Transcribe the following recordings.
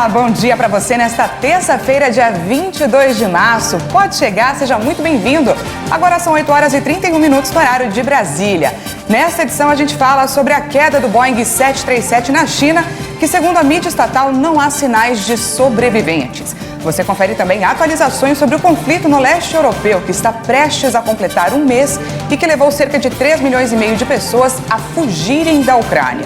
bom dia para você nesta terça-feira, dia 22 de março. Pode chegar, seja muito bem-vindo. Agora são 8 horas e 31 minutos no horário de Brasília. Nesta edição a gente fala sobre a queda do Boeing 737 na China, que segundo a mídia estatal não há sinais de sobreviventes. Você confere também atualizações sobre o conflito no leste europeu, que está prestes a completar um mês e que levou cerca de 3,5 milhões de pessoas a fugirem da Ucrânia.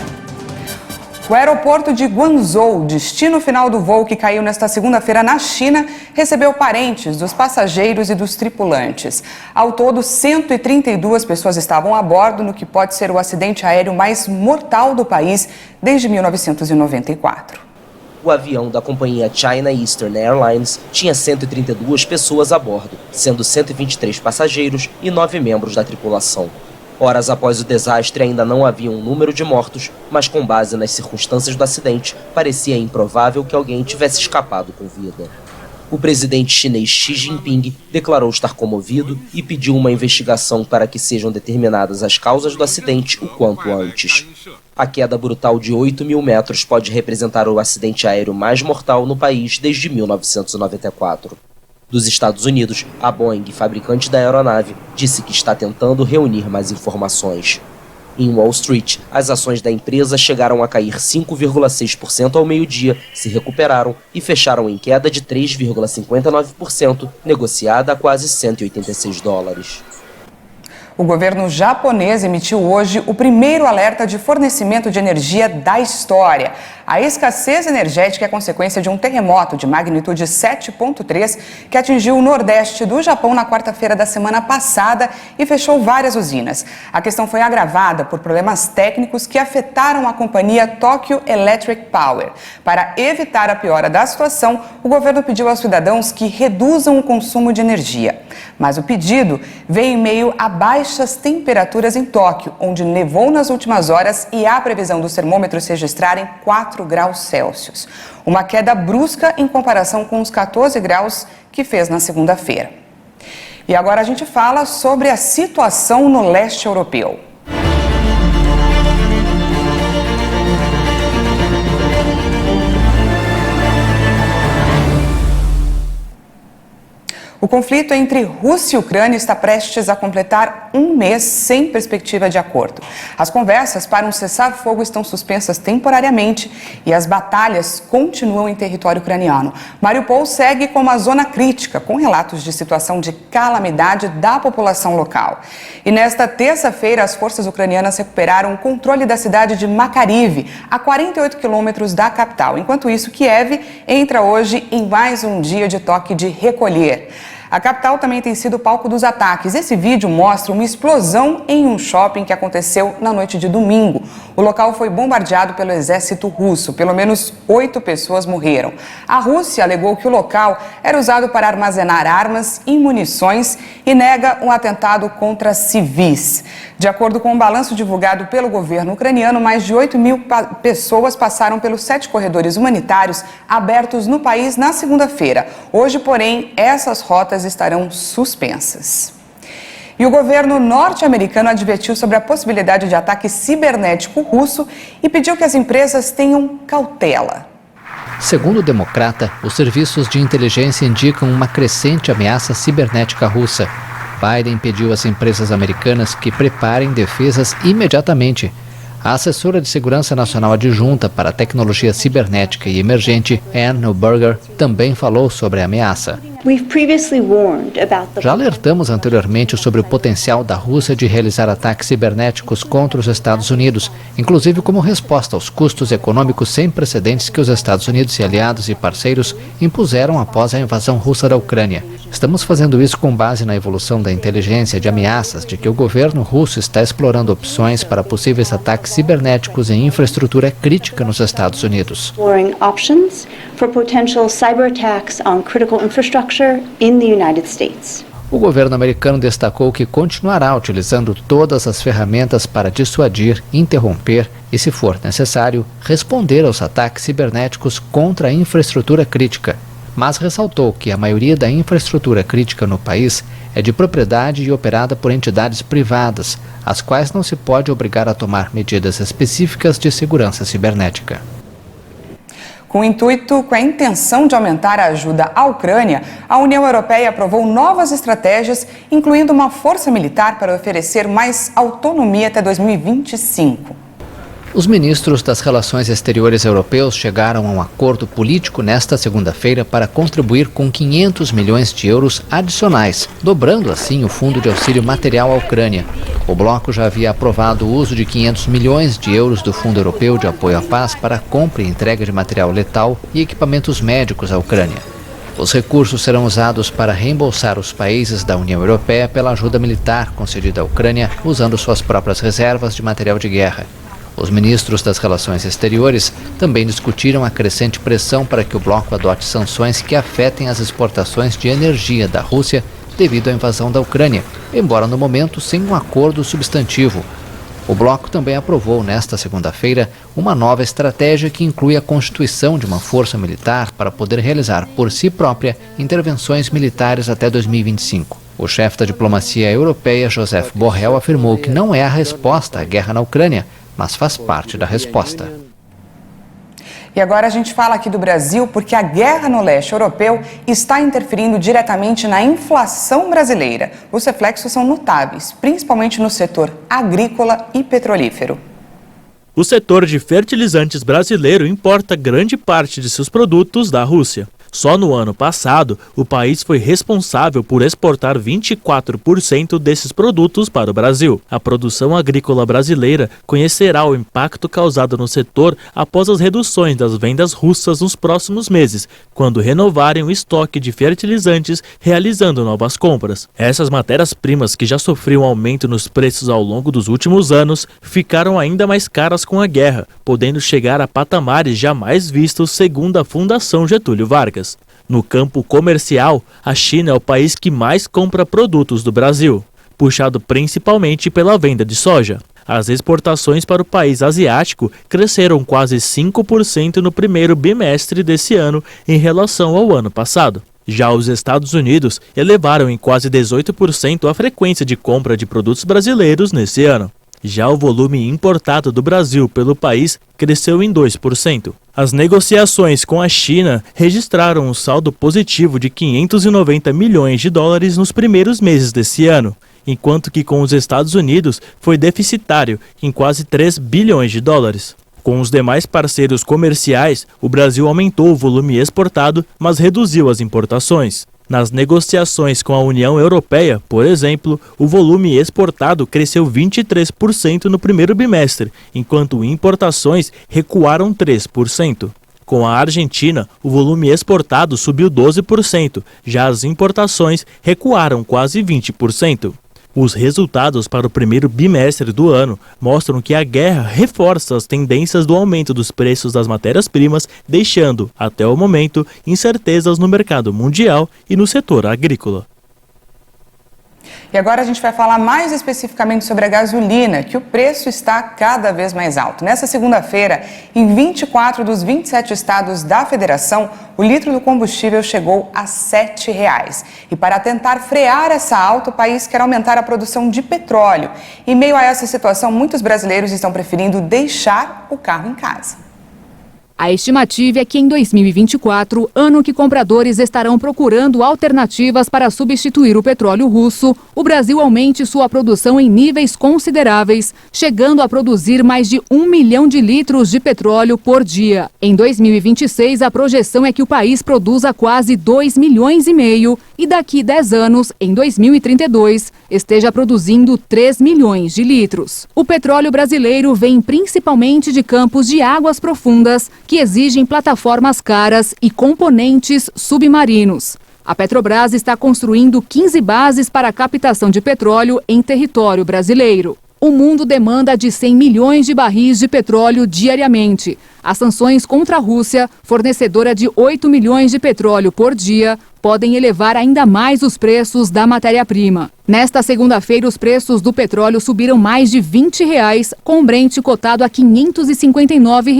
O aeroporto de Guangzhou, destino final do voo que caiu nesta segunda-feira na China, recebeu parentes dos passageiros e dos tripulantes. Ao todo, 132 pessoas estavam a bordo no que pode ser o acidente aéreo mais mortal do país desde 1994. O avião da companhia China Eastern Airlines tinha 132 pessoas a bordo, sendo 123 passageiros e 9 membros da tripulação. Horas após o desastre, ainda não havia um número de mortos, mas com base nas circunstâncias do acidente, parecia improvável que alguém tivesse escapado com vida. O presidente chinês Xi Jinping declarou estar comovido e pediu uma investigação para que sejam determinadas as causas do acidente o quanto antes. A queda brutal de 8.000 metros pode representar o acidente aéreo mais mortal no país desde 1994. Dos Estados Unidos, a Boeing, fabricante da aeronave, disse que está tentando reunir mais informações. Em Wall Street, as ações da empresa chegaram a cair 5,6% ao meio-dia, se recuperaram e fecharam em queda de 3,59%, negociada a quase $186. O governo japonês emitiu hoje o primeiro alerta de fornecimento de energia da história. A escassez energética é consequência de um terremoto de magnitude 7,3 que atingiu o nordeste do Japão na quarta-feira da semana passada e fechou várias usinas. A questão foi agravada por problemas técnicos que afetaram a companhia Tokyo Electric Power. Para evitar a piora da situação, o governo pediu aos cidadãos que reduzam o consumo de energia. Mas o pedido veio em meio a baixas temperaturas em Tóquio, onde nevou nas últimas horas e há previsão dos termômetros registrarem 4 graus Celsius. Uma queda brusca em comparação com os 14 graus que fez na segunda-feira. E agora a gente fala sobre a situação no leste europeu. O conflito entre Rússia e Ucrânia está prestes a completar um mês sem perspectiva de acordo. As conversas para um cessar-fogo estão suspensas temporariamente e as batalhas continuam em território ucraniano. Mariupol segue como uma zona crítica, com relatos de situação de calamidade da população local. E nesta terça-feira, as forças ucranianas recuperaram o controle da cidade de Makariv, a 48 quilômetros da capital. Enquanto isso, Kiev entra hoje em mais um dia de toque de recolher. A capital também tem sido palco dos ataques. Esse vídeo mostra uma explosão em um shopping que aconteceu na noite de domingo. O local foi bombardeado pelo exército russo. Pelo menos 8 pessoas morreram. A Rússia alegou que o local era usado para armazenar armas e munições e nega um atentado contra civis. De acordo com um balanço divulgado pelo governo ucraniano, mais de 8.000 pessoas passaram pelos 7 corredores humanitários abertos no país na segunda-feira. Hoje, porém, essas rotas estarão suspensas. E o governo norte-americano advertiu sobre a possibilidade de ataque cibernético russo e pediu que as empresas tenham cautela. Segundo o democrata, os serviços de inteligência indicam uma crescente ameaça cibernética russa. Biden pediu às empresas americanas que preparem defesas imediatamente. A assessora de Segurança Nacional Adjunta para a Tecnologia Cibernética e Emergente, Ann Neuberger, também falou sobre a ameaça. Já alertamos anteriormente sobre o potencial da Rússia de realizar ataques cibernéticos contra os Estados Unidos, inclusive como resposta aos custos econômicos sem precedentes que os Estados Unidos e aliados e parceiros impuseram após a invasão russa da Ucrânia. Estamos fazendo isso com base na evolução da inteligência de ameaças de que o governo russo está explorando opções para possíveis ataques cibernéticos em infraestrutura crítica nos Estados Unidos. O governo americano destacou que continuará utilizando todas as ferramentas para dissuadir, interromper e, se for necessário, responder aos ataques cibernéticos contra a infraestrutura crítica, mas ressaltou que a maioria da infraestrutura crítica no país é de propriedade e operada por entidades privadas, as quais não se pode obrigar a tomar medidas específicas de segurança cibernética. Com a intenção de aumentar a ajuda à Ucrânia, a União Europeia aprovou novas estratégias, incluindo uma força militar para oferecer mais autonomia até 2025. Os ministros das Relações Exteriores europeus chegaram a um acordo político nesta segunda-feira para contribuir com 500 milhões de euros adicionais, dobrando assim o fundo de auxílio material à Ucrânia. O bloco já havia aprovado o uso de 500 milhões de euros do Fundo Europeu de Apoio à Paz para a compra e entrega de material letal e equipamentos médicos à Ucrânia. Os recursos serão usados para reembolsar os países da União Europeia pela ajuda militar concedida à Ucrânia, usando suas próprias reservas de material de guerra. Os ministros das Relações Exteriores também discutiram a crescente pressão para que o bloco adote sanções que afetem as exportações de energia da Rússia devido à invasão da Ucrânia, embora no momento sem um acordo substantivo. O bloco também aprovou nesta segunda-feira uma nova estratégia que inclui a constituição de uma força militar para poder realizar por si própria intervenções militares até 2025. O chefe da diplomacia europeia, Josep Borrell, afirmou que não é a resposta à guerra na Ucrânia, mas faz parte da resposta. E agora a gente fala aqui do Brasil porque a guerra no leste europeu está interferindo diretamente na inflação brasileira. Os reflexos são notáveis, principalmente no setor agrícola e petrolífero. O setor de fertilizantes brasileiro importa grande parte de seus produtos da Rússia. Só no ano passado, o país foi responsável por exportar 24% desses produtos para o Brasil. A produção agrícola brasileira conhecerá o impacto causado no setor após as reduções das vendas russas nos próximos meses, quando renovarem o estoque de fertilizantes, realizando novas compras. Essas matérias-primas, que já sofriam aumento nos preços ao longo dos últimos anos, ficaram ainda mais caras com a guerra, podendo chegar a patamares jamais vistos, segundo a Fundação Getúlio Vargas. No campo comercial, a China é o país que mais compra produtos do Brasil, puxado principalmente pela venda de soja. As exportações para o país asiático cresceram quase 5% no primeiro bimestre desse ano em relação ao ano passado. Já os Estados Unidos elevaram em quase 18% a frequência de compra de produtos brasileiros nesse ano. Já o volume importado do Brasil pelo país cresceu em 2%. As negociações com a China registraram um saldo positivo de 590 milhões de dólares nos primeiros meses desse ano, enquanto que com os Estados Unidos foi deficitário em quase 3 bilhões de dólares. Com os demais parceiros comerciais, o Brasil aumentou o volume exportado, mas reduziu as importações. Nas negociações com a União Europeia, por exemplo, o volume exportado cresceu 23% no primeiro bimestre, enquanto importações recuaram 3%. Com a Argentina, o volume exportado subiu 12%, já as importações recuaram quase 20%. Os resultados para o primeiro bimestre do ano mostram que a guerra reforça as tendências do aumento dos preços das matérias-primas, deixando, até o momento, incertezas no mercado mundial e no setor agrícola. E agora a gente vai falar mais especificamente sobre a gasolina, que o preço está cada vez mais alto. Nessa segunda-feira, em 24 dos 27 estados da federação, o litro do combustível chegou a R$ 7,00. E para tentar frear essa alta, o país quer aumentar a produção de petróleo. Em meio a essa situação, muitos brasileiros estão preferindo deixar o carro em casa. A estimativa é que em 2024, ano que compradores estarão procurando alternativas para substituir o petróleo russo, o Brasil aumente sua produção em níveis consideráveis, chegando a produzir mais de 1 milhão de litros de petróleo por dia. Em 2026, a projeção é que o país produza quase 2,5 milhões e daqui 10 anos, em 2032, esteja produzindo 3 milhões de litros. O petróleo brasileiro vem principalmente de campos de águas profundas, que exigem plataformas caras e componentes submarinos. A Petrobras está construindo 15 bases para a captação de petróleo em território brasileiro. O mundo demanda de 100 milhões de barris de petróleo diariamente. As sanções contra a Rússia, fornecedora de 8 milhões de petróleo por dia, podem elevar ainda mais os preços da matéria-prima. Nesta segunda-feira, os preços do petróleo subiram mais de R$ 20, com o Brent cotado a R$ 559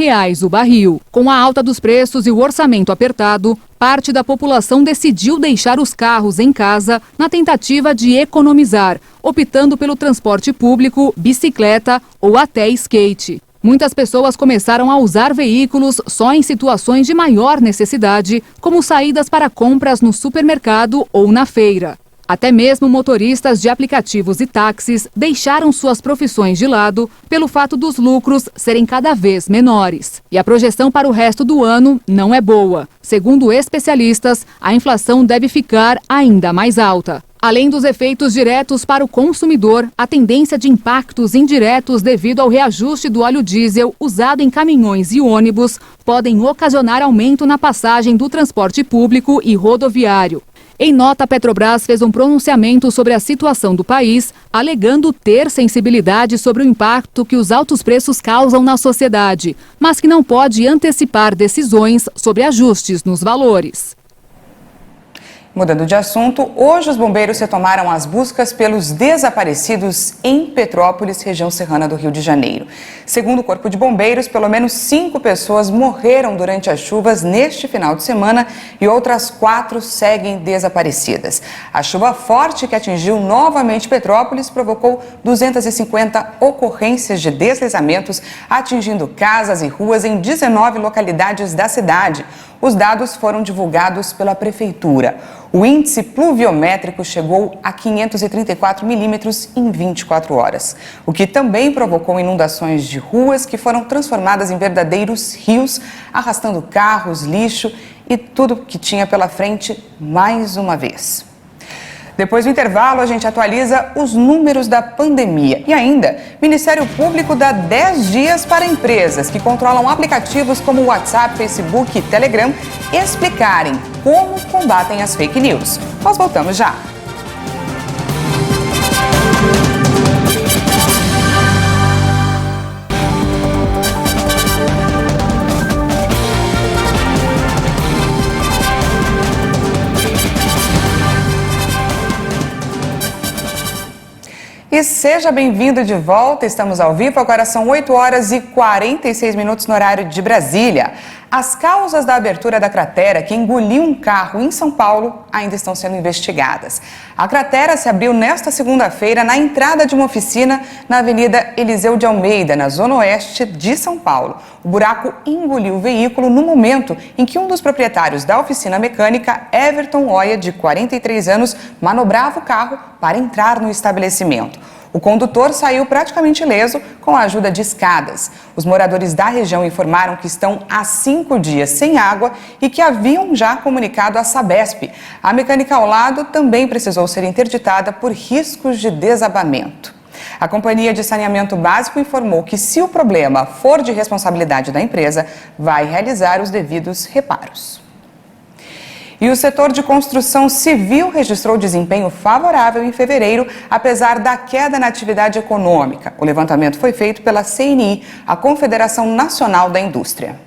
o barril. Com a alta dos preços e o orçamento apertado, parte da população decidiu deixar os carros em casa na tentativa de economizar, optando pelo transporte público, bicicleta ou até skate. Muitas pessoas começaram a usar veículos só em situações de maior necessidade, como saídas para compras no supermercado ou na feira. Até mesmo motoristas de aplicativos e táxis deixaram suas profissões de lado pelo fato dos lucros serem cada vez menores. E a projeção para o resto do ano não é boa. Segundo especialistas, a inflação deve ficar ainda mais alta. Além dos efeitos diretos para o consumidor, a tendência de impactos indiretos devido ao reajuste do óleo diesel usado em caminhões e ônibus podem ocasionar aumento na passagem do transporte público e rodoviário. Em nota, a Petrobras fez um pronunciamento sobre a situação do país, alegando ter sensibilidade sobre o impacto que os altos preços causam na sociedade, mas que não pode antecipar decisões sobre ajustes nos valores. Mudando de assunto, hoje os bombeiros retomaram as buscas pelos desaparecidos em Petrópolis, região serrana do Rio de Janeiro. Segundo o Corpo de Bombeiros, pelo menos 5 pessoas morreram durante as chuvas neste final de semana e outras 4 seguem desaparecidas. A chuva forte que atingiu novamente Petrópolis provocou 250 ocorrências de deslizamentos, atingindo casas e ruas em 19 localidades da cidade. Os dados foram divulgados pela Prefeitura. O índice pluviométrico chegou a 534 milímetros em 24 horas, o que também provocou inundações de ruas que foram transformadas em verdadeiros rios, arrastando carros, lixo e tudo que tinha pela frente mais uma vez. Depois do intervalo, a gente atualiza os números da pandemia. E ainda, o Ministério Público dá 10 dias para empresas que controlam aplicativos como WhatsApp, Facebook e Telegram explicarem como combatem as fake news. Nós voltamos já. E seja bem-vindo de volta, estamos ao vivo, agora são 8 horas e 46 minutos no horário de Brasília. As causas da abertura da cratera que engoliu um carro em São Paulo ainda estão sendo investigadas. A cratera se abriu nesta segunda-feira na entrada de uma oficina na Avenida Eliseu de Almeida, na zona oeste de São Paulo. O buraco engoliu o veículo no momento em que um dos proprietários da oficina mecânica, Everton Oia, de 43 anos, manobrava o carro para entrar no estabelecimento. O condutor saiu praticamente ileso com a ajuda de escadas. Os moradores da região informaram que estão há 5 dias sem água e que haviam já comunicado à Sabesp. A mecânica ao lado também precisou ser interditada por riscos de desabamento. A Companhia de Saneamento Básico informou que, se o problema for de responsabilidade da empresa, vai realizar os devidos reparos. E o setor de construção civil registrou desempenho favorável em fevereiro, apesar da queda na atividade econômica. O levantamento foi feito pela CNI, a Confederação Nacional da Indústria.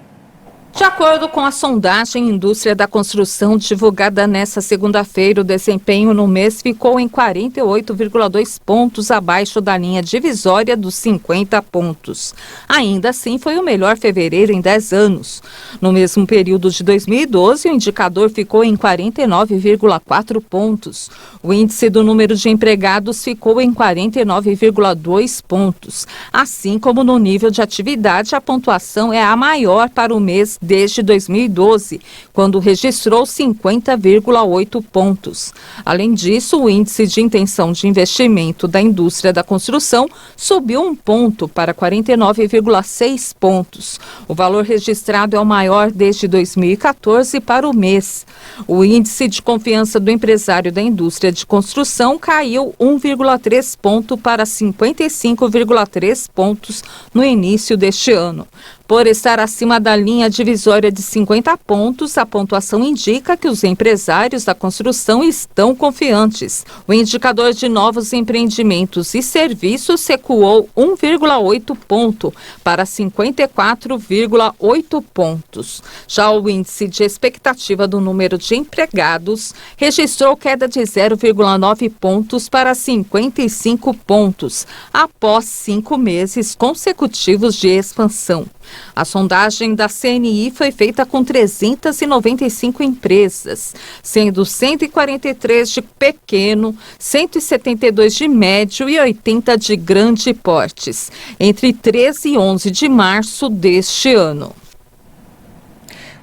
De acordo com a sondagem Indústria da Construção divulgada nesta segunda-feira, o desempenho no mês ficou em 48,2 pontos abaixo da linha divisória dos 50 pontos. Ainda assim, foi o melhor fevereiro em 10 anos. No mesmo período de 2012, o indicador ficou em 49,4 pontos. O índice do número de empregados ficou em 49,2 pontos. Assim como no nível de atividade, a pontuação é a maior para o mês desde 2012, quando registrou 50,8 pontos. Além disso, o índice de intenção de investimento da indústria da construção subiu 1 ponto para 49,6 pontos. O valor registrado é o maior desde 2014 para o mês. O índice de confiança do empresário da indústria de construção caiu 1,3 ponto para 55,3 pontos no início deste ano. Por estar acima da linha divisória de 50 pontos, a pontuação indica que os empresários da construção estão confiantes. O indicador de novos empreendimentos e serviços recuou 1,8 ponto para 54,8 pontos. Já o índice de expectativa do número de empregados registrou queda de 0,9 pontos para 55 pontos, após 5 meses consecutivos de expansão. A sondagem da CNI foi feita com 395 empresas, sendo 143 de pequeno, 172 de médio e 80 de grande portes, entre 13 e 11 de março deste ano.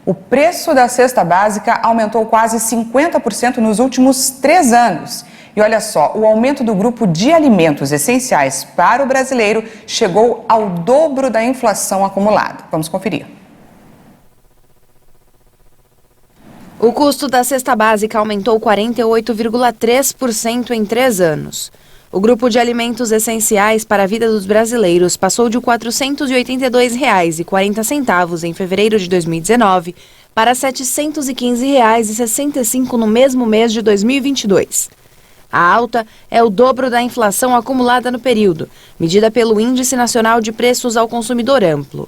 O preço da cesta básica aumentou quase 50% nos últimos 3 anos. E olha só, o aumento do grupo de alimentos essenciais para o brasileiro chegou ao dobro da inflação acumulada. Vamos conferir. O custo da cesta básica aumentou 48,3% em 3 anos. O grupo de alimentos essenciais para a vida dos brasileiros passou de R$ 482,40 em fevereiro de 2019 para R$ 715,65 no mesmo mês de 2022. A alta é o dobro da inflação acumulada no período, medida pelo Índice Nacional de Preços ao Consumidor Amplo.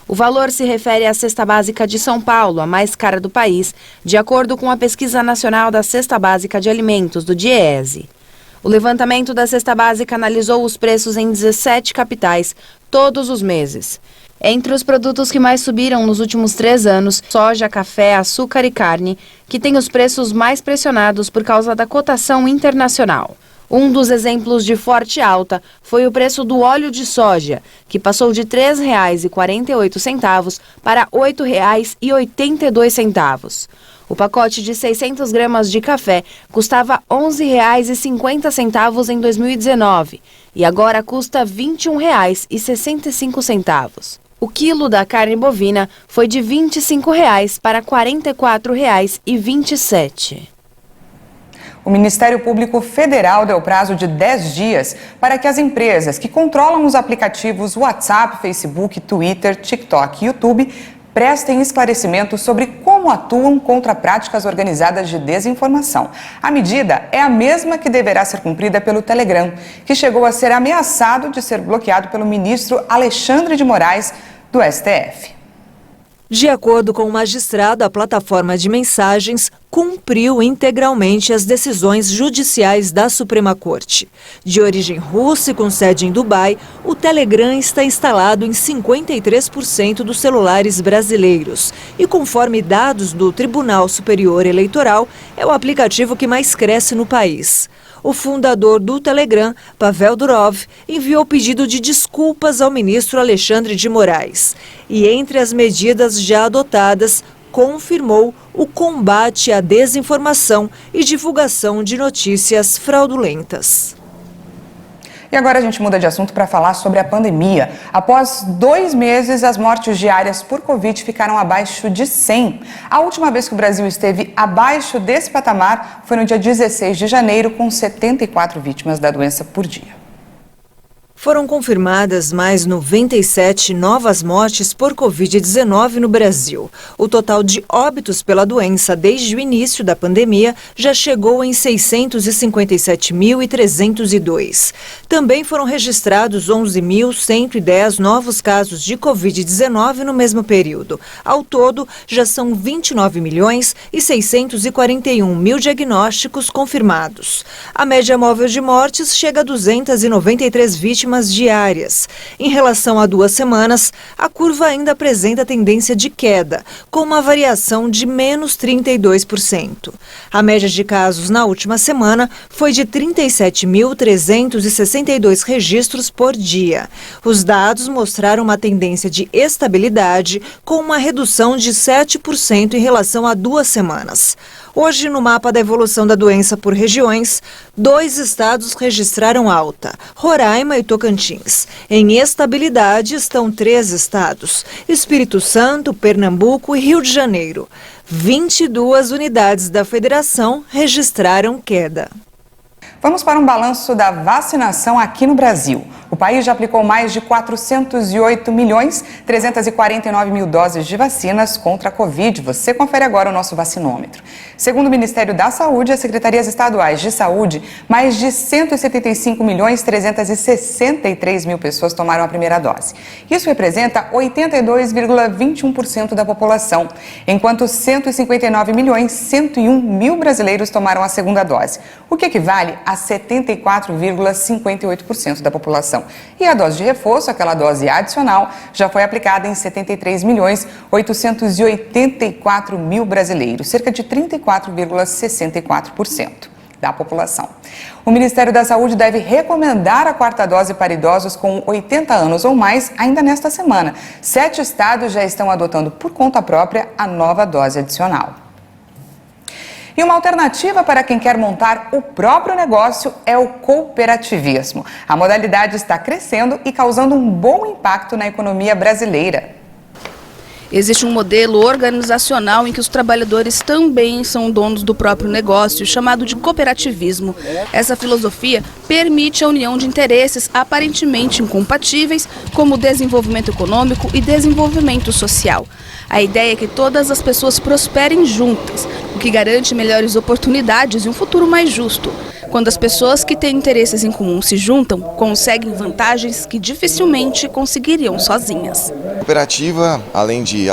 O valor se refere à cesta básica de São Paulo, a mais cara do país, de acordo com a Pesquisa Nacional da Cesta Básica de Alimentos, do DIEESE. O levantamento da cesta básica analisou os preços em 17 capitais, todos os meses. Entre os produtos que mais subiram nos últimos 3 anos, soja, café, açúcar e carne, que têm os preços mais pressionados por causa da cotação internacional. Um dos exemplos de forte alta foi o preço do óleo de soja, que passou de R$ 3,48 para R$ 8,82. O pacote de 600 gramas de café custava R$ 11,50 em 2019 e agora custa R$ 21,65. O quilo da carne bovina foi de R$ 25,00 para R$ 44,27. O Ministério Público Federal deu prazo de 10 dias para que as empresas que controlam os aplicativos WhatsApp, Facebook, Twitter, TikTok e YouTube prestem esclarecimentos sobre como atuam contra práticas organizadas de desinformação. A medida é a mesma que deverá ser cumprida pelo Telegram, que chegou a ser ameaçado de ser bloqueado pelo ministro Alexandre de Moraes, do STF. De acordo com o magistrado, a plataforma de mensagens cumpriu integralmente as decisões judiciais da Suprema Corte. De origem russa e com sede em Dubai, o Telegram está instalado em 53% dos celulares brasileiros e, conforme dados do Tribunal Superior Eleitoral, é o aplicativo que mais cresce no país. O fundador do Telegram, Pavel Durov, enviou pedido de desculpas ao ministro Alexandre de Moraes. E entre as medidas já adotadas, confirmou o combate à desinformação e divulgação de notícias fraudulentas. E agora a gente muda de assunto para falar sobre a pandemia. Após 2 meses, as mortes diárias por Covid ficaram abaixo de 100. A última vez que o Brasil esteve abaixo desse patamar foi no dia 16 de janeiro, com 74 vítimas da doença por dia. Foram confirmadas mais 97 novas mortes por Covid-19 no Brasil. O total de óbitos pela doença desde o início da pandemia já chegou em 657.302. Também foram registrados 11.110 novos casos de Covid-19 no mesmo período. Ao todo, já são 29.641.000 diagnósticos confirmados. A média móvel de mortes chega a 293 vítimas diárias. Em relação a 2 semanas, a curva ainda apresenta tendência de queda, com uma variação de menos 32%. A média de casos na última semana foi de 37.362 registros por dia. Os dados mostraram uma tendência de estabilidade, com uma redução de 7% em relação a 2 semanas. Hoje, no mapa da evolução da doença por regiões, 2 estados registraram alta, Roraima e Tocantins. Em estabilidade estão 3 estados, Espírito Santo, Pernambuco e Rio de Janeiro. 22 unidades da federação registraram queda. Vamos para um balanço da vacinação aqui no Brasil. O país já aplicou mais de 408.349.000 doses de vacinas contra a Covid. Você confere agora o nosso vacinômetro. Segundo o Ministério da Saúde e as secretarias estaduais de saúde, mais de 175.363.000 pessoas tomaram a primeira dose. Isso representa 82,21% da população, enquanto 159.101.000 brasileiros tomaram a segunda dose, o que equivale a 74,58% da população. E a dose de reforço, aquela dose adicional, já foi aplicada em 73.884.000 brasileiros, cerca de 34,64% da população. O Ministério da Saúde deve recomendar a quarta dose para idosos com 80 anos ou mais ainda nesta semana. 7 estados já estão adotando por conta própria a nova dose adicional. E uma alternativa para quem quer montar o próprio negócio é o cooperativismo. A modalidade está crescendo e causando um bom impacto na economia brasileira. Existe um modelo organizacional em que os trabalhadores também são donos do próprio negócio, chamado de cooperativismo. Essa filosofia permite a união de interesses aparentemente incompatíveis, como desenvolvimento econômico e desenvolvimento social. A ideia é que todas as pessoas prosperem juntas, o que garante melhores oportunidades e um futuro mais justo. Quando as pessoas que têm interesses em comum se juntam, conseguem vantagens que dificilmente conseguiriam sozinhas. A cooperativa, além de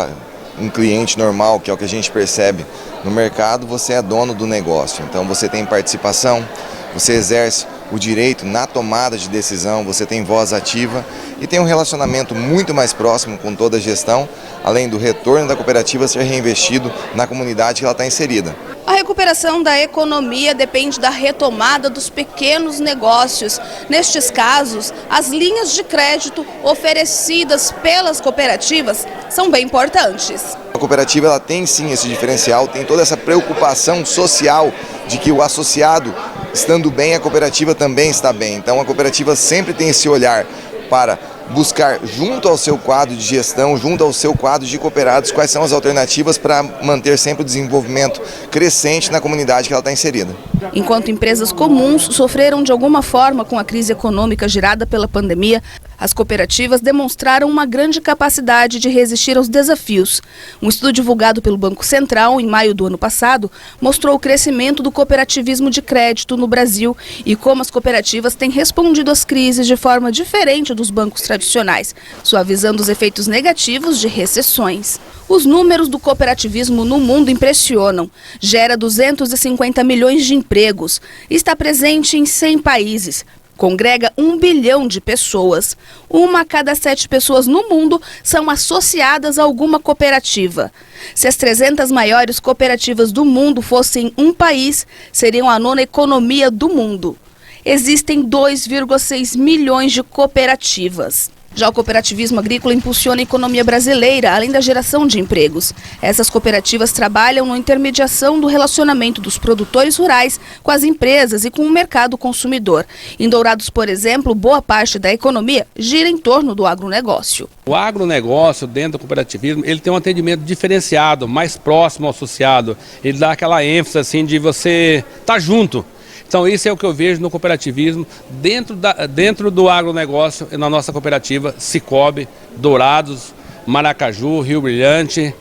um cliente normal, que é o que a gente percebe no mercado, você é dono do negócio. Então você tem participação, você exerce o direito na tomada de decisão, você tem voz ativa e tem um relacionamento muito mais próximo com toda a gestão, além do retorno da cooperativa ser reinvestido na comunidade que ela está inserida. A recuperação da economia depende da retomada dos pequenos negócios. Nestes casos, as linhas de crédito oferecidas pelas cooperativas são bem importantes. A cooperativa ela tem sim esse diferencial, tem toda essa preocupação social de que o associado, estando bem, a cooperativa também está bem. Então a cooperativa sempre tem esse olhar para buscar, junto ao seu quadro de gestão, junto ao seu quadro de cooperados, quais são as alternativas para manter sempre o desenvolvimento crescente na comunidade que ela está inserida. Enquanto empresas comuns sofreram de alguma forma com a crise econômica gerada pela pandemia, as cooperativas demonstraram uma grande capacidade de resistir aos desafios. Um estudo divulgado pelo Banco Central em maio do ano passado mostrou o crescimento do cooperativismo de crédito no Brasil e como as cooperativas têm respondido às crises de forma diferente dos bancos tradicionais, suavizando os efeitos negativos de recessões. Os números do cooperativismo no mundo impressionam. Gera 250 milhões de empregos. Está presente em 100 países. Congrega 1 bilhão de pessoas. 1 a cada 7 pessoas no mundo são associadas a alguma cooperativa. Se as 300 maiores cooperativas do mundo fossem um país, seriam a 9ª economia do mundo. Existem 2,6 milhões de cooperativas. Já o cooperativismo agrícola impulsiona a economia brasileira, além da geração de empregos. Essas cooperativas trabalham na intermediação do relacionamento dos produtores rurais com as empresas e com o mercado consumidor. Em Dourados, por exemplo, boa parte da economia gira em torno do agronegócio. O agronegócio, dentro do cooperativismo, ele tem um atendimento diferenciado, mais próximo ao associado. Ele dá aquela ênfase assim, de você estar junto. Então isso é o que eu vejo no cooperativismo, dentro do agronegócio, na nossa cooperativa Cicobi, Dourados, Maracaju, Rio Brilhante,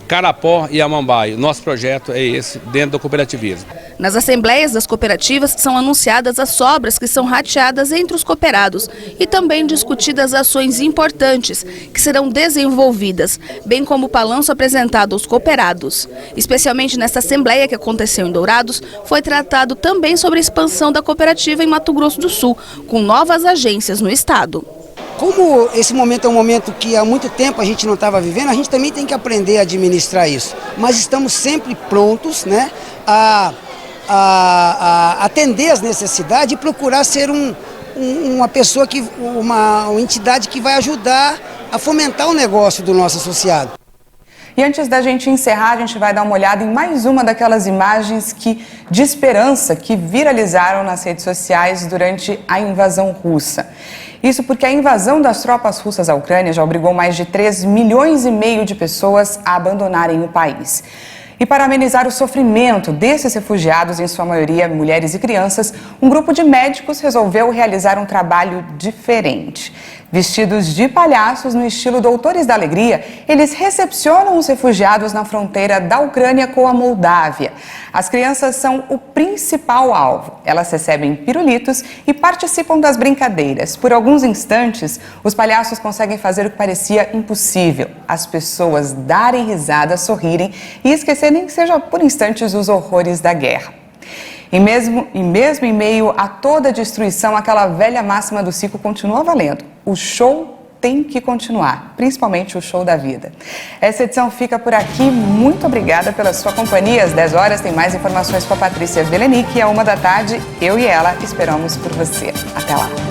Carapó e Amambaia. Nosso projeto é esse, dentro do cooperativismo. Nas assembleias das cooperativas são anunciadas as sobras que são rateadas entre os cooperados e também discutidas ações importantes que serão desenvolvidas, bem como o balanço apresentado aos cooperados. Especialmente nesta assembleia que aconteceu em Dourados, foi tratado também sobre a expansão da cooperativa em Mato Grosso do Sul, com novas agências no estado. Como esse momento é um momento que há muito tempo a gente não estava vivendo, a gente também tem que aprender a administrar isso. Mas estamos sempre prontos, né, a atender as necessidades e procurar ser uma pessoa, uma entidade que vai ajudar a fomentar o negócio do nosso associado. E antes da gente encerrar, a gente vai dar uma olhada em mais uma daquelas imagens de esperança que viralizaram nas redes sociais durante a invasão russa. Isso porque a invasão das tropas russas à Ucrânia já obrigou mais de 3,5 milhões de pessoas a abandonarem o país. E para amenizar o sofrimento desses refugiados, em sua maioria mulheres e crianças, um grupo de médicos resolveu realizar um trabalho diferente. Vestidos de palhaços no estilo Doutores da Alegria, eles recepcionam os refugiados na fronteira da Ucrânia com a Moldávia. As crianças são o principal alvo. Elas recebem pirulitos e participam das brincadeiras. Por alguns instantes, os palhaços conseguem fazer o que parecia impossível: as pessoas darem risada, sorrirem e esquecerem, que seja por instantes, os horrores da guerra. E mesmo em meio a toda a destruição, aquela velha máxima do ciclo continua valendo. O show tem que continuar, principalmente o show da vida. Essa edição fica por aqui. Muito obrigada pela sua companhia. Às 10 horas tem mais informações com a Patrícia Belenic e à 1 da tarde, eu e ela esperamos por você. Até lá.